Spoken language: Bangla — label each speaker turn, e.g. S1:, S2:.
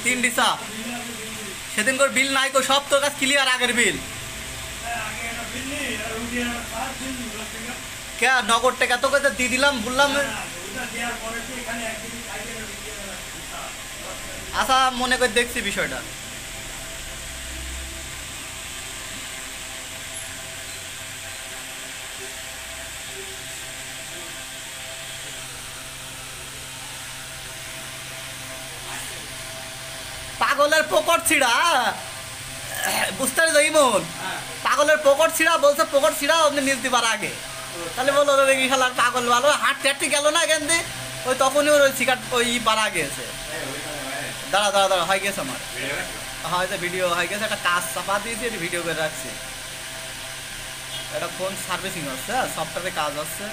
S1: 3 ডিসা সেদিন করে বিল নাই কো সব তোর কাছে ক্লিয়ার আগের বিল কে নগদ টাকা তোকে তো দিয়ে দিলাম বললাম আচ্ছা মনে করে দেখছি বিষয়টা পাগলের পকট ছিড়া বুঝতে পারি মন পাগলের পকট ছিড়া বলছে পকট ছিড়া আপনি নিজ দিবার আগে তাহলে বলো দেখি খেলার পাগল ভালো হাঁটতে হাঁটতে গেল না এখান দিয়ে ওই তখনই ওর ওই সিগারেট ওই বাড়া গিয়েছে দাঁড়া দাঁড়া দাঁড়া হয়ে গেছে আমার হয়তো ভিডিও হয়ে গেছে একটা কাজ চাপা দিয়েছি এটা ভিডিও করে রাখছি একটা ফোন সার্ভিসিং হচ্ছে সফটওয়্যারে কাজ হচ্ছে